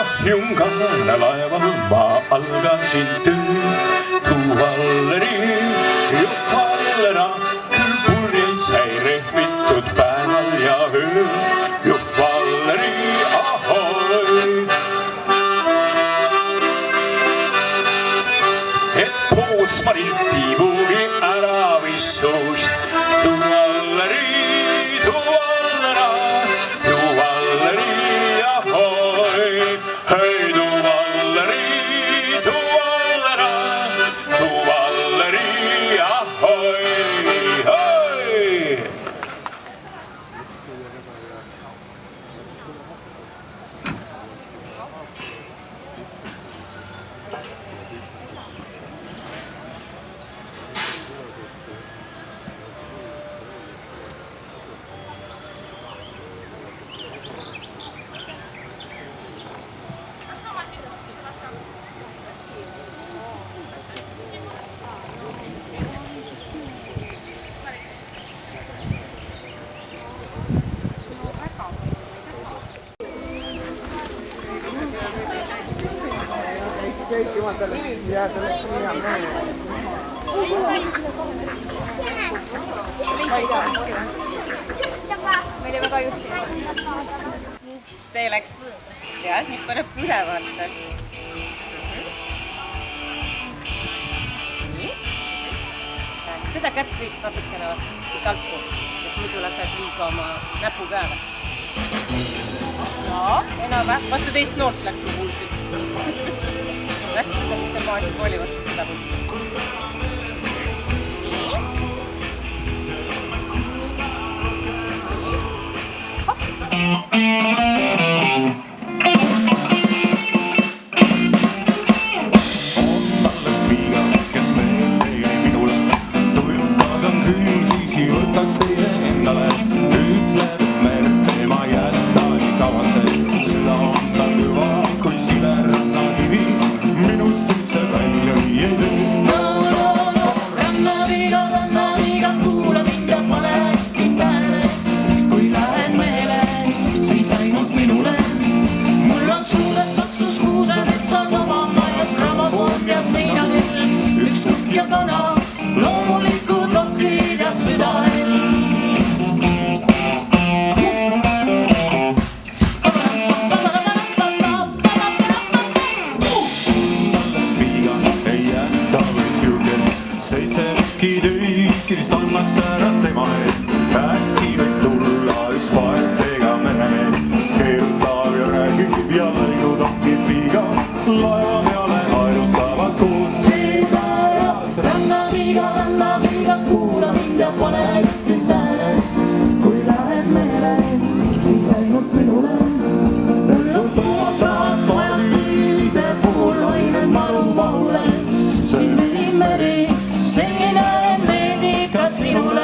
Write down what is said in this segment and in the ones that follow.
lahjungana laeval ma algasin töö. Tuvalleri juhvallera küll purjeid sai rehvitud päeval ja ööl. Juhvalleri ahoi. Et Poosmaril piiburi ära vissust. Tuvalleri, tuvallera, tuvalleri ahoi. Hei tuvalleri, tuvallera, tuvalleri ahoi. Hei! Meil oli väga just see läks, jah, nüüd paneb üle vaata. Nii. Seda kätt võid natukene siit altpoolt, et muidu lased liiga oma näpu peale. Ja, enam vastu teist noort läks, ma kuulsin. Lästi seda, mis see maasi kooli vastu seda võttis. Nii. Siis annaks ära tema eest, äkki võib tulla üks paetega meremees. Keerutab ja räägib ja lõigud onkib viiga, laeva peale aerutavad koos. Seepärast rannaviiga, kuula mind ja pane hästi tähele. Kui lähed meele, siis ainult minule. Sul tuotavad toelise puhul lained maru mahule. Selline meri, selline sinule.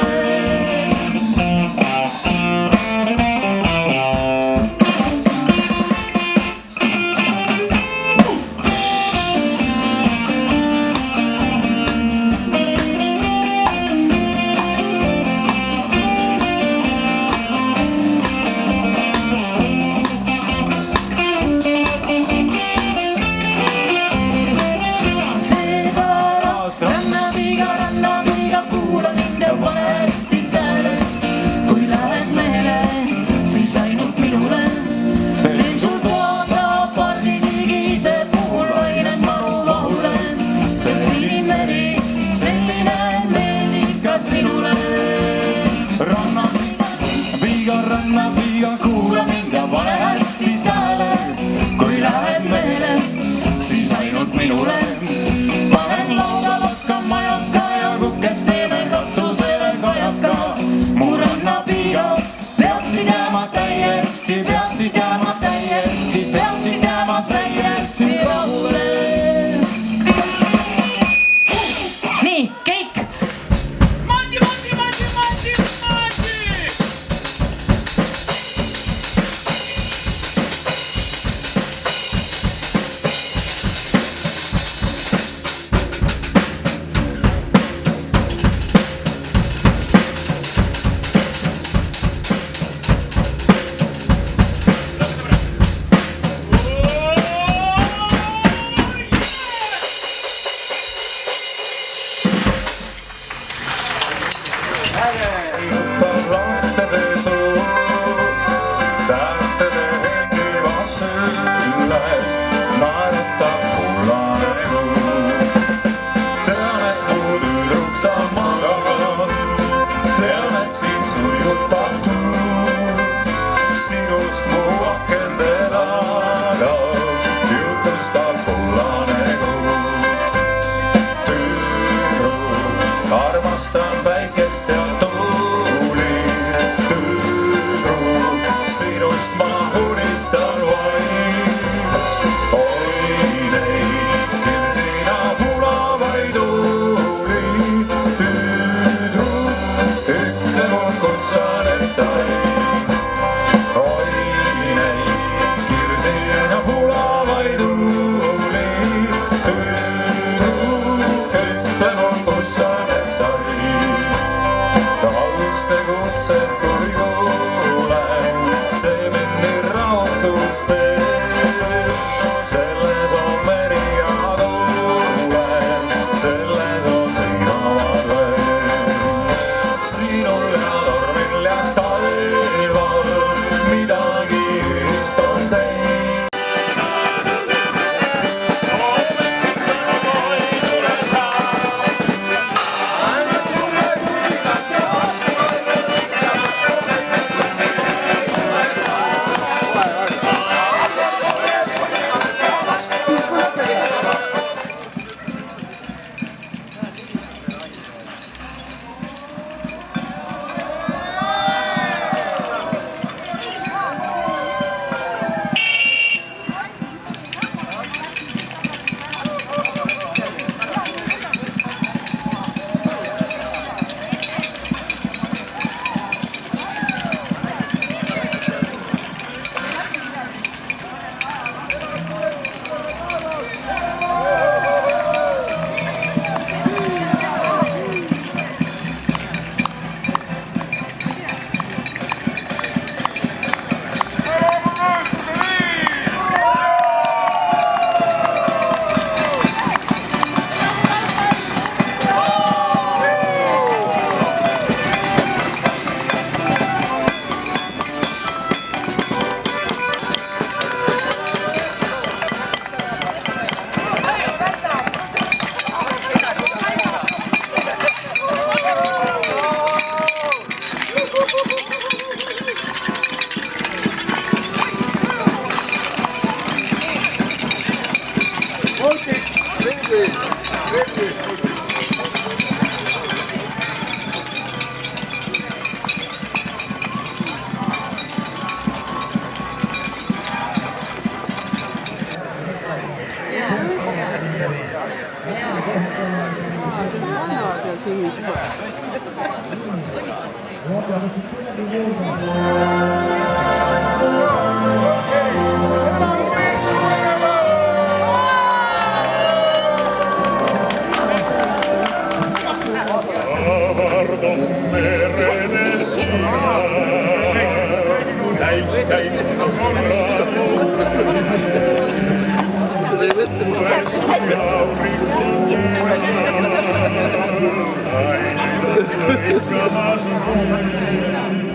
Seepärast rannaviiga, kuula mind ja pane hästi tähele. Kui lähed meele, siis ainult minule. Teen sul toada parditigise puhul lained maru mahule. Selline meri, selline meeldib ka sinule. Rannaviiga, kuula mind ja pane hästi tähele. Kui lähed meele, siis ainult minule. Panen lauda vakka majaka ja kukes teeme katusele kajaka. Mu rannaviiga peaksid jääma täiesti rahule. Nii, keik! Mandi! just mu akende taga jutustab kullane kuu. Tüdruk, armastan päikest ja tuuli. Tüdruk, sinust ma unistan vaid. Oi neid, küll sina punavaid tuuli. Tüdruk, ütle mul, kus sa nüüd sai. Oi neid, küll sina punavaid tuuli. Tüdruk, ütle mul, kus sa nüüd sai. Aluste kutsed kui kuulen, see mind nii rahutuks teeb. Selles on meri ja tuulen, selles on sinaval veel. Sinul ja tormil ja talval midagi ühist on teil.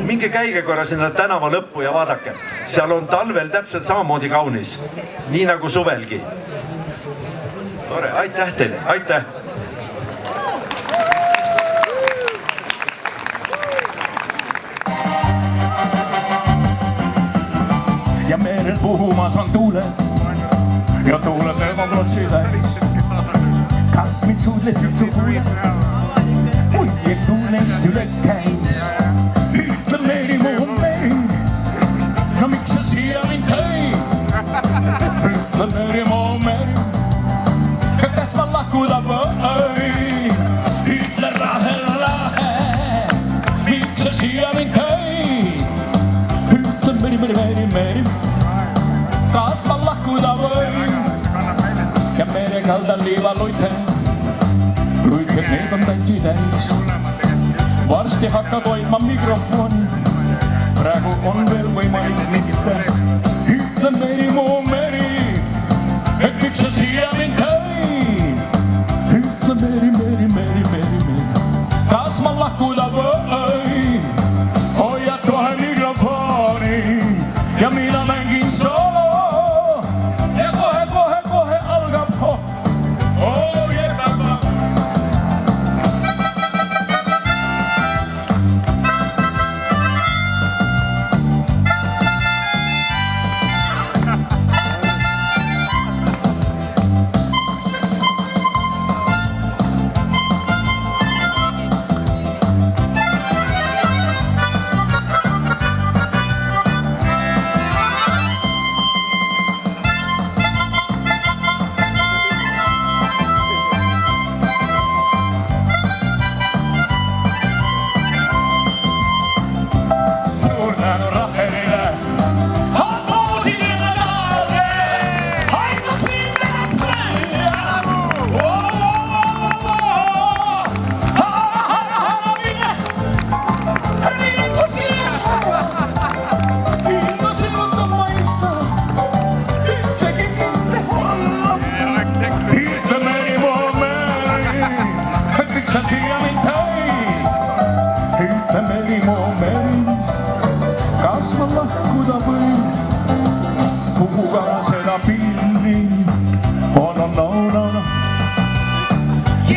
Minge käige korra sinna tänava lõppu ja vaadake, seal on talvel täpselt samamoodi kaunis, nii nagu suvelgi. Tore, aitäh teile, aitäh! Ja merel puhumas on tuuled ja tuuled löövad otsi täis. Kas mind suudlesid su kuuled? Oi, et tuulest üle käis. Ütle meri mu meri, no miks sa siia mind tõi? Ütle meri mu meri, kas ma lahkuda või? Ütle rahe, miks sa siia mind tõi? Ütle meri, meri, meri, meri, kas ma lahkuda või? Ja mere kaldal liivaluite, luiked need on täitsi täis. Varsti hakkab hoidma mikrofon, praegu on veel võimalik mitte. Ütle meri mu meri, et miks sa siia mind tõi? Ütle meri, meri, meri, meri, meri, kas ma lahkuda või? Hoiad kohe mikrofoni ja mina mängin soolo. Ja kohe, kohe, kohe algab ho. Oh, yeah, papa. pakkuda võin, puhuga seda pilli. No.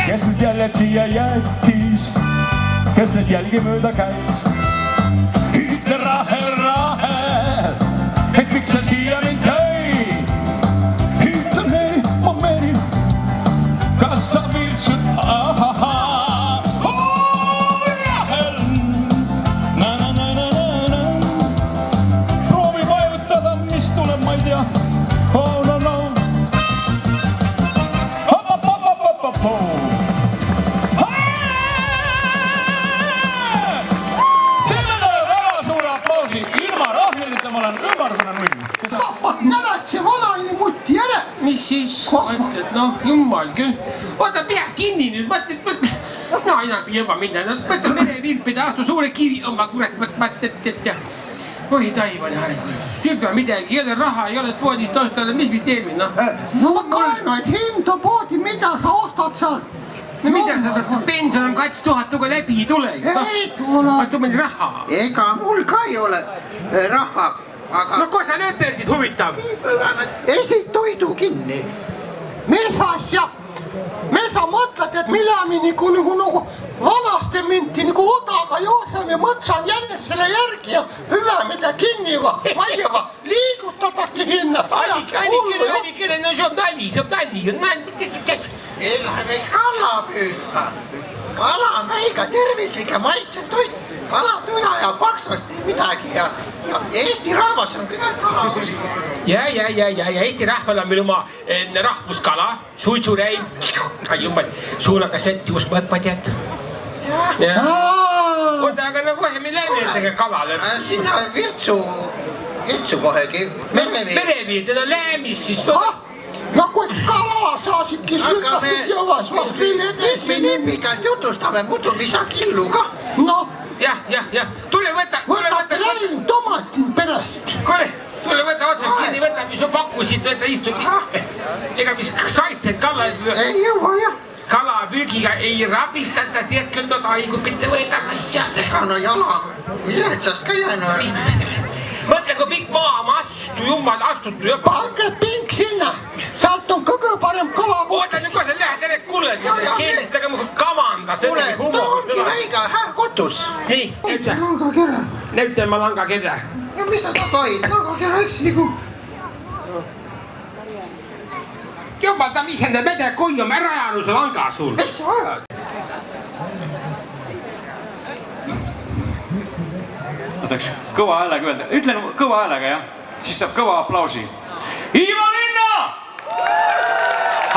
Kes nüüd jälle siia jättis, kes nüüd jälgi mööda käis? Ütle rahe, et miks sa siia mind tõi? Ütle Meri, ma Meri, kas sa viltsud? Proovi vajutada, mis tuleb, ma ei tea. No. Teeme talle väga suure aplausi, ilma rahmelita ma olen ümardune null. Tapad nädad see vanaine mutti ära. Mis siis mõtled, noh jummal küll. Oota, pea kinni nüüd, mõtled. No enam ei jõua minna, mõtled merevilpida, astu suure kivi oma kurat, mõtled. Oi taivani harv, süda midagi, ei ole raha, ei ole poodist ostale, mis me teeme, noh. No kaenaid hinda poodi, mida sa ostad seal? No mida sa tahad, pension on 2000, tuga läbi ei tule. Ei tule. Vaata meil raha. Ega mul ka ei ole raha, aga... No kus sa lööperdid huvitav? Esid toidu kinni. Mis asja? Me sa mõtled, et millami nagu vanasti minti nagu odaga joosem ja mõtsan jälle selle järgi ja hüve mida kinniva, vaieva, liigutadagi hinnast. Annikene, no see on nali. Lähemeks kala püüdma. Kalamäiga tervislikke maitset toit, kalatuna ja paksvast ei midagi ja Eesti rahvas on kõige kala. Ja Eesti rahval on meil oma rahvuskala, suitsuräim, suunaga sätti uskmatma tead. Oota, aga no kohe me lähme nendega kalale. Sinna Virtsu kohegi. Mereviir, teda läämis siis. No kui kala saasidki süüa, siis jõuas vast veel edasi. Me nii pikalt jutustame, muidu me ei saa killu ka. No. Jah. Tule võta. Võtate läinud tomatin perest. Tule võta otsast kinni, võta, mis su pakkusid, võta istu. Ega mis saisted kala... Ei jõua, jah. Kalapüügiga ei rabistata, teed küll no taigu mitte võetas asja. Ega no jala, viletsast ka jäänud. Mõtle, kui pikk maa ma astutu juba. Pange pink sinna, sealt on kõige parem kala. Oota, nüüd kui sa lähed ära kulled, selgitage muidu kamanda. Kuule, ta ongi väiga kotus. Nii, näüta ma langa keda. No mis sa tohid, langa keda üks nagu. Juba ta mis enda mede kui on ära ajanud see langa sul. Mis sa ajad? Võtaks kõva häälega öelda, ütlen kõva häälega jah, siis saab kõva aplausi. Ivo Linna!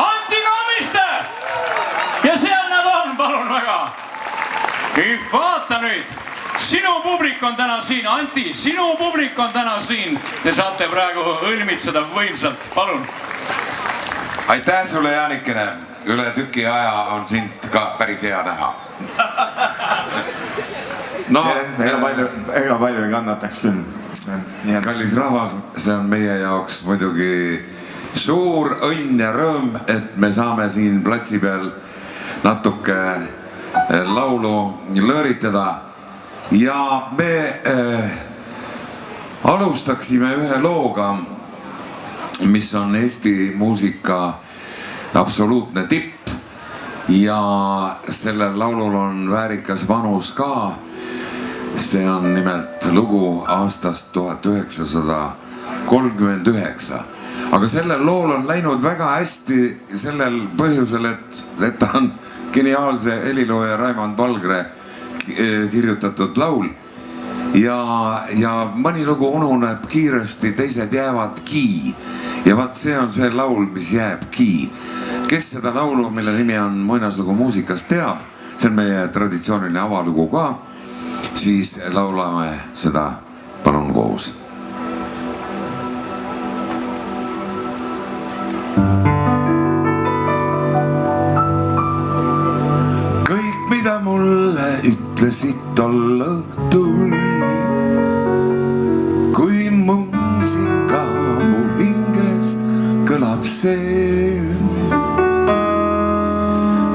Anti Kammiste! Ja seal nad on, palun väga. Vaata nüüd, sinu publik on täna siin, Anti, sinu publik on täna siin. Te saate praegu õlmitseda võimsalt, palun. Aitäh sulle, Jaanikene. Üle tüki aja on sind ka päris hea näha. No, ega palju ei kannataks küll. Kallis rahvas, see on meie jaoks muidugi suur õnn ja rõõm, et me saame siin platsi peal natuke laulu lõõritada. Ja me alustaksime ühe looga, mis on Eesti muusika absoluutne tipp. Ja sellel laulul on väärikas vanus ka. See on nimelt lugu aastast 1939. Aga sellel lool on läinud väga hästi sellel põhjusel, et ta on geniaalse helilooja Raimond Valgre kirjutatud laul. Ja mõni lugu ununeb kiiresti, teised jäävadki. Ja vaat see on see laul, mis jääbki. Kes seda laulu, mille nimi on Muinaslugu muusikas teab, see on meie traditsiooniline avalugu ka, siis laulame seda palun koos. Kõik, mida mulle ütlesid tol õhtul, kui muusika mu hinges kõlab see.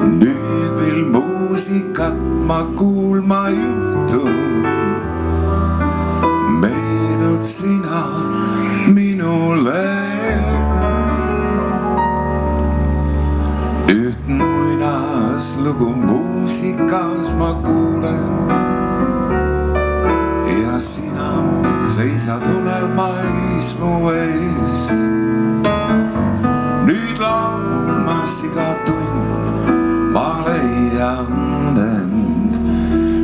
Nüüd mil muusikat ma kuulma juhtun, meenutasin muusikas ma kuulen. Ja sina seisad unelmais mu ees. Nüüd laulmas iga tund ma leian end,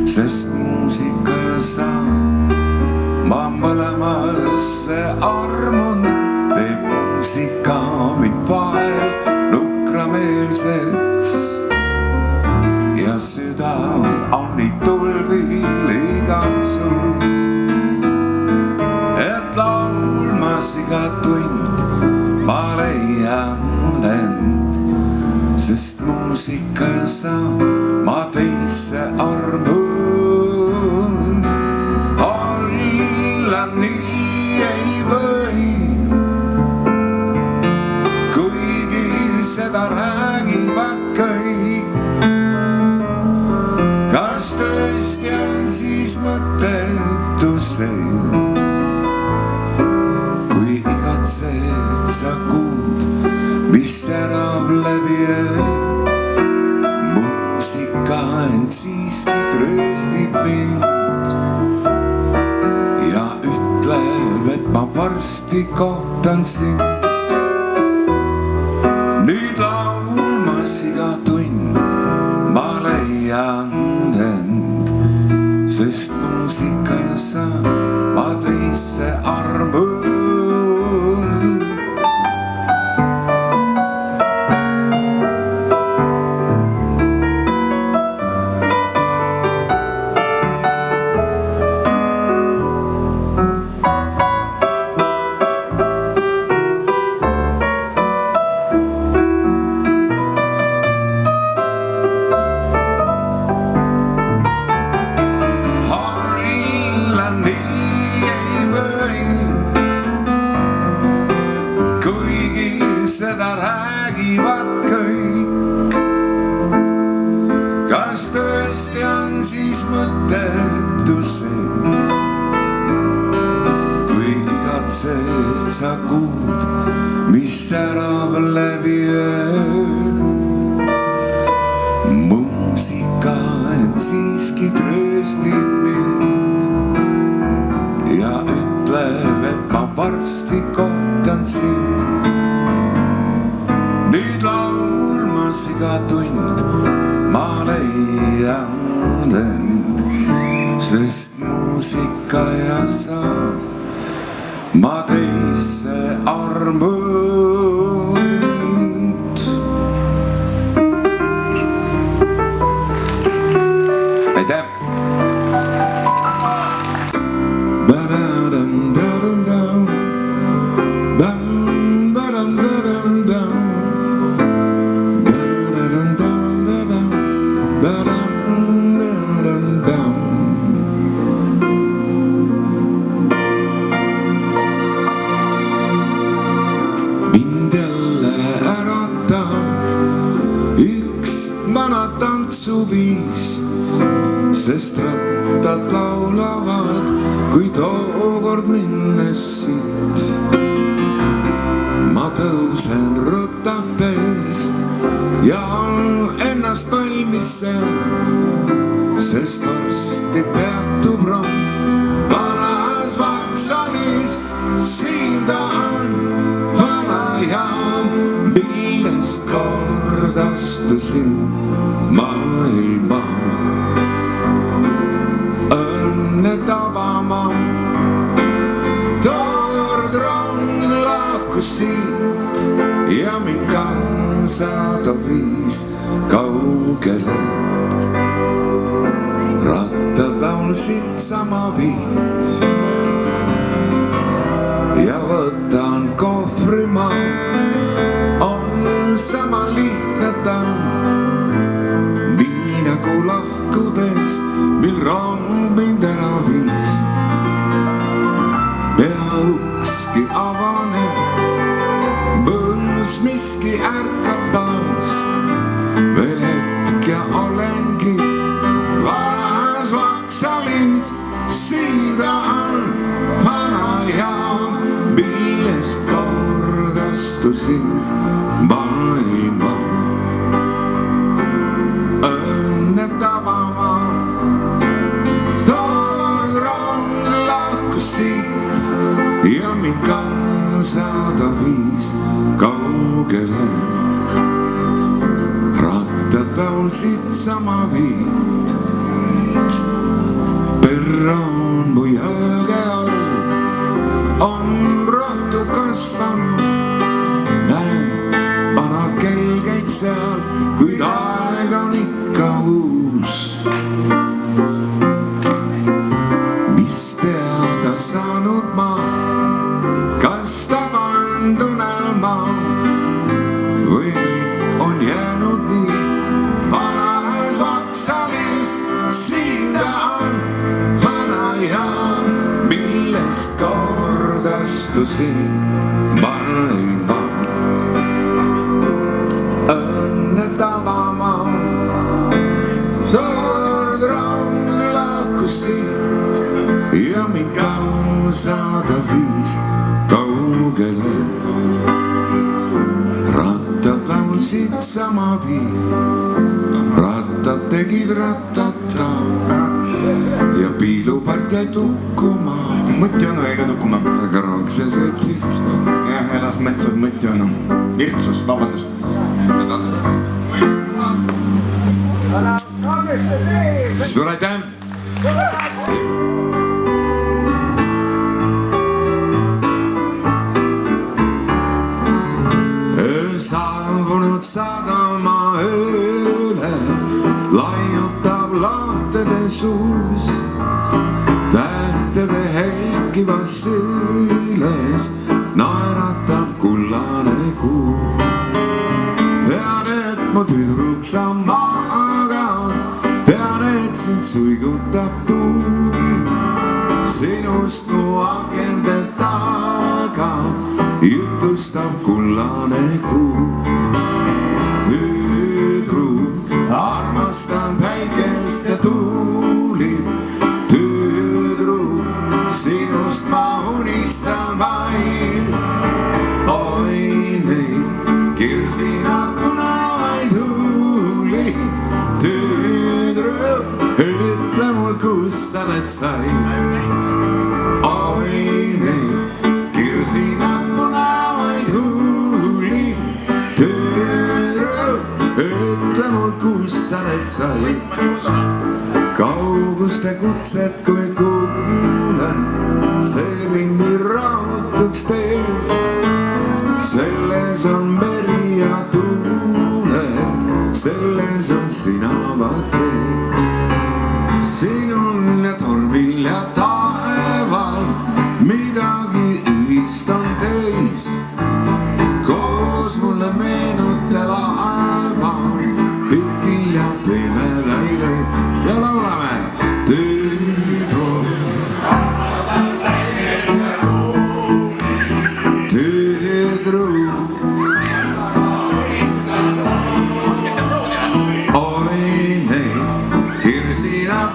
sest muusika ja sa ma mõlemasse armun. Teeb muusika mind vahel nukrameelseks ja süda on nii tulvil igatsust, et laulmas iga tund ma leian end, sest muusika ja sa ma teisse armun. Olla nii ei või, kuigi seda räägivad kõik. Kas tõesti on siis mõttetu see, kui igatsed sa kuud, mis särab läbi öö. Muusika end siiski trööstib mind ja ütleb, et ma varsti kohtan sind. Nüüd laulmas iga tund ma leian end, sest muusika ja sa ma teisse armun. Seda räägivad kõik. Kas tõesti on siis mõttetu see, kui igatsed sa kuud, mis särab läbi öö. Muusika end siiski trööstib mind ja ütleb, et ma varsti kohtan sind. Nüüd laulmas iga tund ma leian end, sest muusika ja sa ma teisse armun. Aitäh! Mind jälle äratab üks vana tantsuviis, sest rattad laulavad, kui tookord minnes siit. Ma tõusen rutapes ja ennast valmistan, sest varsti peatub rong vanas Vaksalis. Siin ta on jaam, millest kord astusin maailma õnne tabama. Toord rong lahkus siit ja mind kaasa ta viis kaugele. Rattad laulsid sama viit ja võtan kohvri ma, on sama lihtne ta, nii nagu lahkudes, mil rong mind ära viis. Pea ukski avaneb, põõs miski ärkab taas, veel hetk ja olengi vanas Vaksalis. Siin ta on vana jaam, millest kord astusin maailma õnne tabama. mind kaasada viis kaugele. Rattad laulsid sama viit. Perroon mu jalge all on rohtu kasvanud. Näe, vana kell käib seal, kuid aeg on ikka uus. Mis teada saanud ma, kas ta pandun alma või kõik on jäänud nii. Vanas Vaksalis siin ta on, vana jaam, millest kordastusin maailma. Õnne tavamaa, suur rong lahkus siin ja mind kaasada viis kaugele. Rattad laulsid sama viis, rattad tegid ratata ja piilupart jäi tukkuma. Mõttjonu ega tukkuma. Aga rong see sõitis. Jah, elas metsas mõttjonu. Virtsus, vabandust. Suur aitäh! Saabunud sadama ööle laiutab lahtede suus. Tähtede helkivas süles naeratab kullane kuu. Tean, et mu tüdruk sa magad, tean, et sind suigutab tuul. Sinust mu akende taga jutustab kullane kuu. Tüdruk, armastan päikest ja tuuli. Tüdruk, sinust ma unistan vaid. Oi neid kirsinappunavaid huuli. Tüdruk, ütle mul, kus sa need sai. Oi neid kirsinappunavaid huuli. Tüdruk, ütle mul, kus sa need sai. Kauguste kutset kui kuulen, see mind nii rahutuks teeb. Selles on meri ja tuuled, selles on sinavad veed. Sinul ja tormil ja taeval midagi ühist on teis. Koos mulle meenute laeval pikil ja pimedaile ja laulame. Tüdruk, tüdruk, oi neid kirsinappuuli.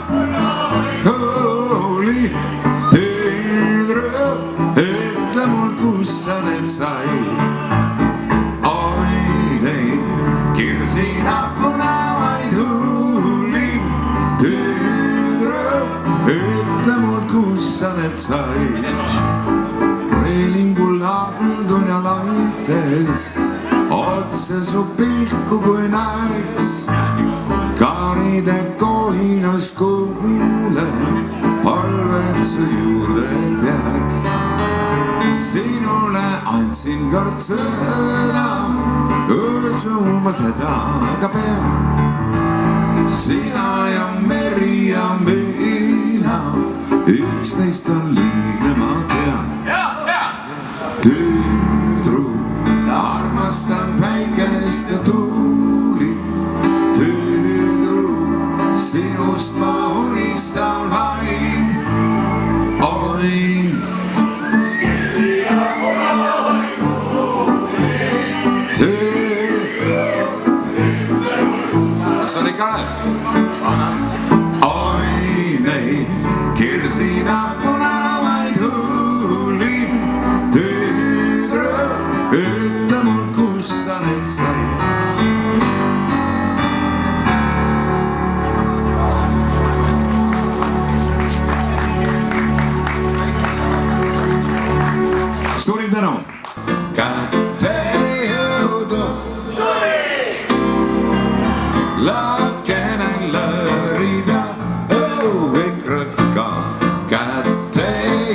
Tüdruk, ütle mul, kus sa need sai. Oi neid kirsinappunavaid huuli. Tüdruk, ütle mul, kus sa need sai. Reelingul andun ja laites otse su pilku, kui näeks. Kaaride kohinas kuulen palved su juurde teaks. Sinule andsin kord sõna, usu ma seda ka pean. Sina ja meri ja mina, üks neist on liigne, ma tean. Tüdruk, armastan päikest ja tuuli. Tüdruk, sinust ma unistan vaid. Oi kas on ikka hääl? Oi neid kirsinappunavaid huuli. Tüdruk, suurim tänu. Kätte jõudu. Lakene lõrib ja kõik rõkka. Kätte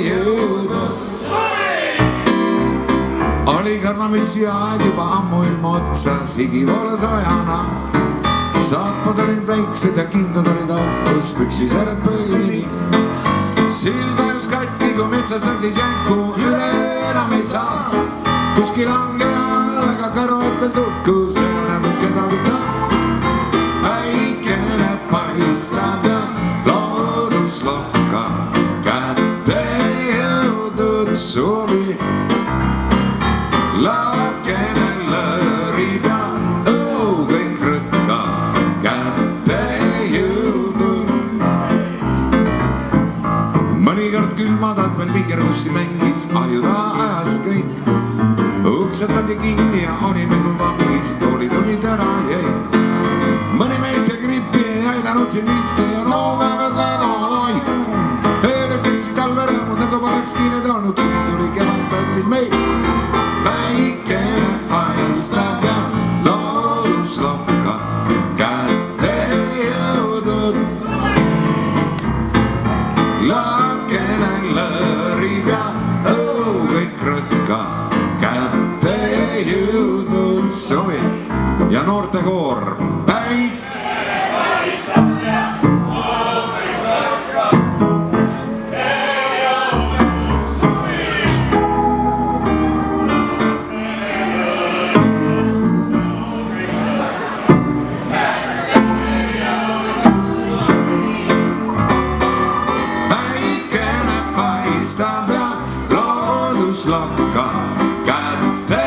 jõudu. Oli karnamütsi aeg juba ammu ilma otsas, higi voolas ojana. Saapad olid väiksed ja kindad olid autos, püksisärad põlvini. Silvajus katki, kui metsas on siis jänku, üle enam ei saa. Kuskil ongi all, aga kõrvatel tukkus, enam kedagi ta. Väikene paistab ja loodus lokkab. Kätte jõudnud suvi. Lakene lõrib ja kõik rõkka. Kätte jõudnud. Mõnikord külmadad veel vikervussi mängis, ahjuda ajas kõik. Uksed pandi kinni ja olime kui vangis, koolid olid ära jäi. Mõni meeste grippi ei aidanud siin viisti ja nooväevas läänoi. Öeldes eksid talve rõõmud nagu polekski need olnud, kuni tuli kevad päästis meid. Väikene paistab ja loodus lokkab. Kätte jõudnud. Lakene lõrib ja kõik rõkka. Kätte jõudnud suvi ja noortekoor Päik. Väikene paistab ja loodus lokkab. Kätte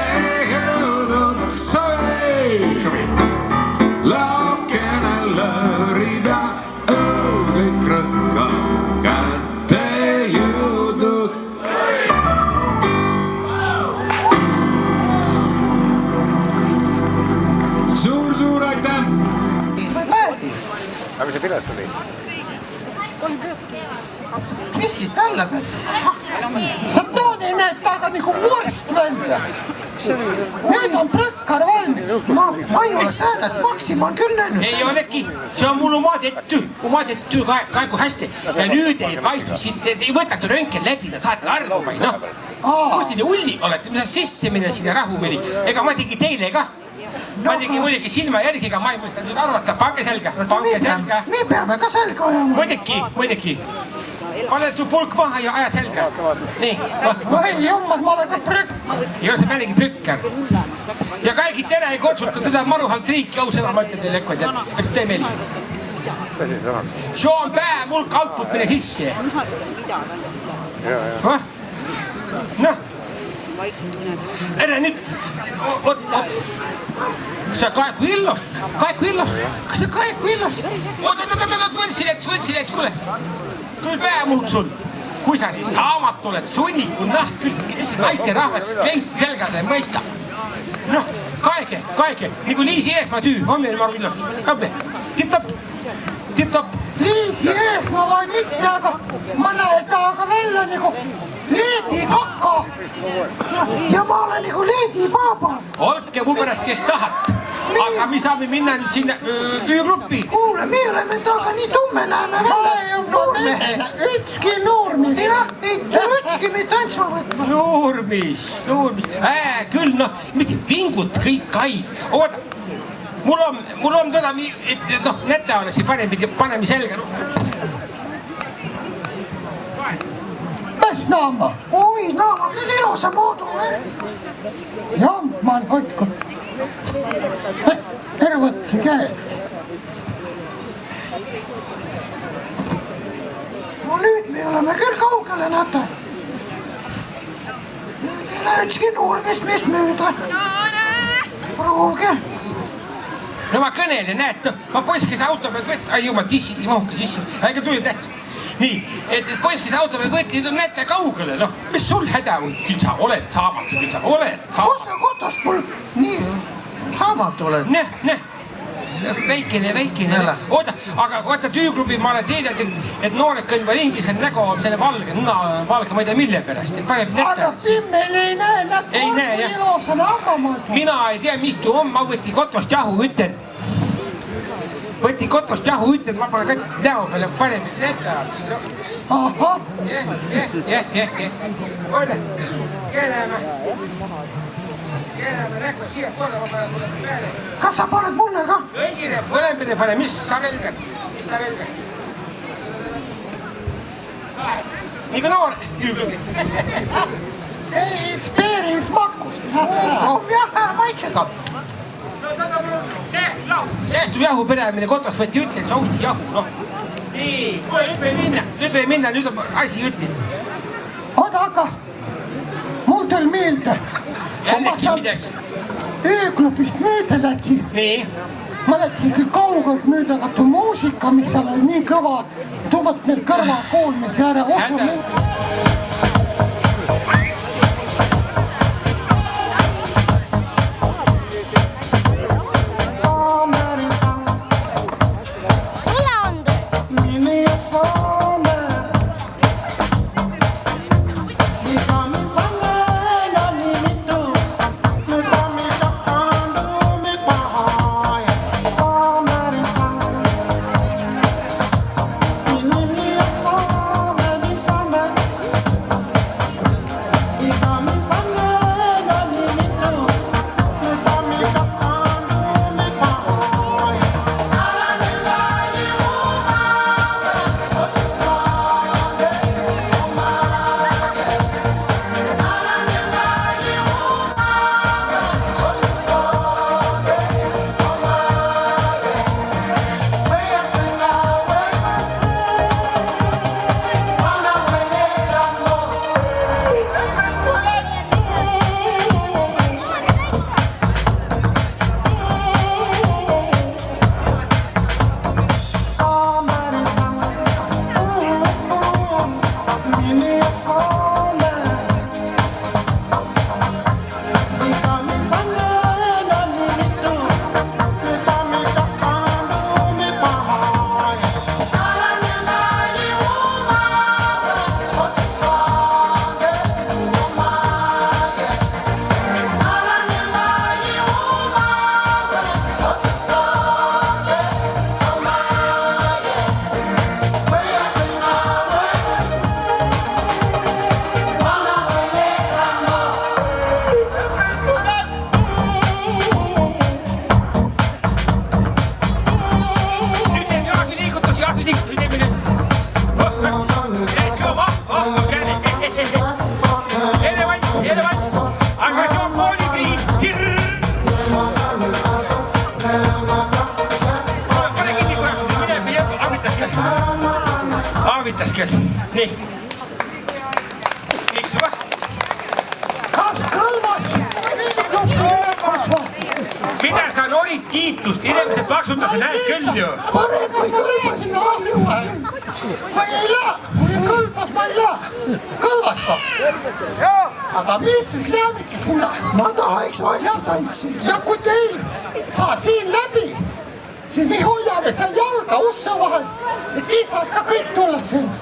jõudnud suvi. Lakene lõrib ja kõik rõkkab. Kätte jõudnud. Suur aitäh! Aga see pilet oli? mis siis talle peab? sa tood ei näed taga nagu vorst välja. Nüüd on prõkkar valmis. ma ei ole säänest Maximal küll näinud. Ei olegi, see on mul oma tehtud kaegu hästi. Ja nüüd ei paistu siit, ei võtatu röntgen läbi, ta saate arvu või noh. Kus te ulli olete, mis sisse minna sinna rahumeli? Ega ma tegin teile ka. Ma tegin muidugi silma järgi, aga ma ei mõista nüüd arvata. Pange selga, pange selga. Me peame ka selga ajama. Muidugi. Pane tu pulk maha ja aja selga. Nii. Ei jummad, ma olen ka prõkkar. Ei ole see päringi prükkar. Ja kaikki tere ei kutsuta teda maruhalt riiki, au sõna, ma ütlen teile ekkod. Eks tee meli. See on päev mul kalpub mine sisse. Noh. Ära nüüd. See kaeku illos. Kas see kaeku illos? Oot, võltsilets, kuule. Tuli päev mul sul. Kui sa nii saamatu oled, sunnikul nahk küll. Naiste rahvas leiti selgada ei mõista. Noh, kaege. Nagu Liisi Eesmaa tüü. On meil maru illos. Tipp-topp. Liisi Eesmaa vai mitte, aga ma näen taga välja nagu Leedi Kaka. Ja ma olen nagu Leedi Baba. Olke mu pärast, kes tahat. Aga me saame minna nüüd sinna üügruppi. Kuule, me oleme taga nii tumme näeme välja. Noormehe. Ütski noormees. Jah, ei ükski me tantsma võtma. Noormis. Küll noh, mitte vingut kõik kaid. Oota, mul on teda, noh, näte on see panemi selga. Mis naama? Oi, naama küll ilusa moodu. Jamman hoidku. Ära võtsi käest. No nüüd me oleme küll kaugele, näete. Nüüd ei lähe ükski noormist meist mööda. Proovge. No ma kõnelen, näed, ma poiss, kes auto pealt võtta, ai jumal, tissi, mahuke sisse, äkki tuli tähtis. Nii, et poiss, kes auto pealt võtti, nüüd on näete kaugele, noh, mis sul häda on, küll sa oled saamatu, Kus sa kotost mul nii saamatu oled? Näh. väikene. Oota, aga vaata tüüklubi ma olen teedanud, et noored kõnnivad ringi, see nägu on selle valge, nõna on valge, ma ei tea mille pärast, et paneb netta. aga Pimmel ei näe nägu. Ei näe, jah. ilusana hakkamaata. Mina ei tea, mis tuu on, ma võtin kotost jahu, ütlen. Võtin kotost jahu, ütlen, ma panen kõik näo peale, panen netta. ahah. Jah. Oota, keeleme näkku siia korda, ma panen mulle peale. kas sa paned mulle ka? Kõigile põlempide pane, mis sa velgad? Nii kui noor tüüklubi. ei, speeris makus. jah, maitsega. Säästub jahu peremine, kotost võeti ütlen, sausti jahu, noh. Nii, kuule, nüüd võime minna, nüüd on asi ütlen. oota, aga mul tuli meelde. Jällegi midagi. ööklubist mööda läksin. Nii. ma läksin küll kaugelt mööda, aga tuu muusika, mis seal oli nii kõva, tuuvad meil kõrvakuulmise ära. Aavitas küll, nii. Miks va? kas kõlvas? Mida sa norid kiitust? Inimesed plaksutasid, näed küll ju. Parem kui kõlvasin ahjuva. Ma ei lähe, kui kõlbas, ma ei lähe. Kõlvas va? Aga mis siis lähebki sinna? ma tahaks valsi tantsi. Ja kui teil saa siin läbi, siis me hoiame seal jalga usse vahel, et kisas ka kõik tulla sinna.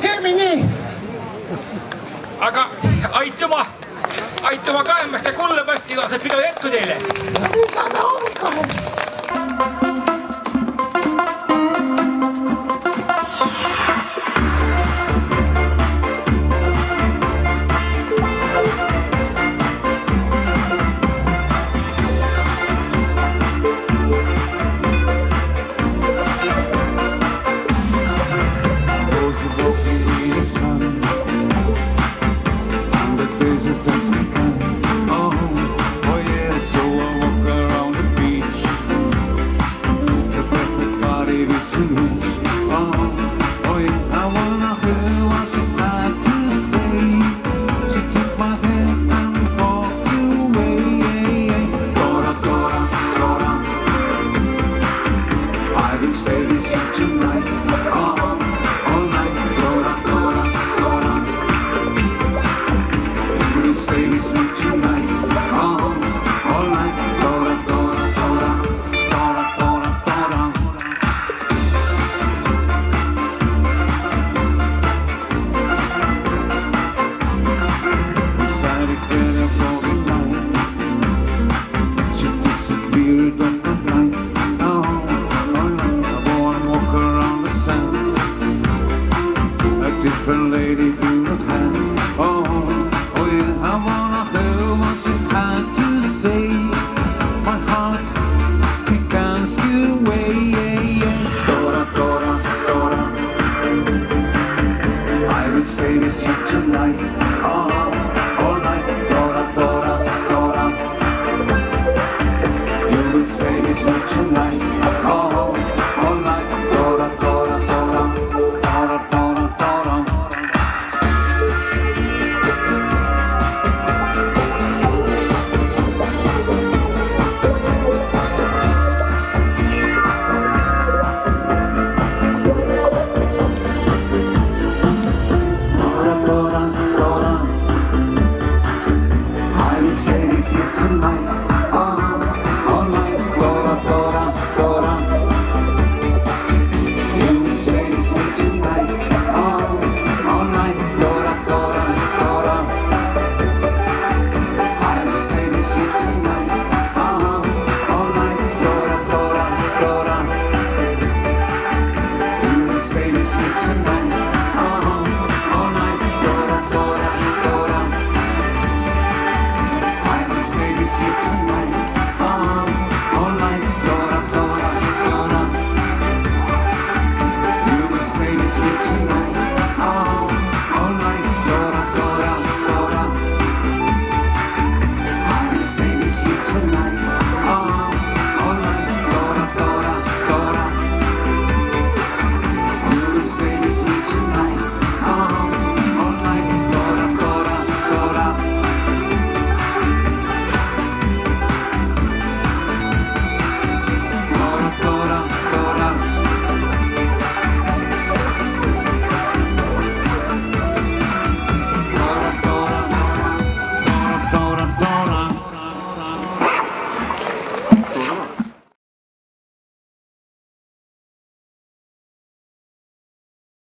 Teeme nii. Aga aituma kaemast ja kullemast, igased pidu jätku teile. mida me on kahe?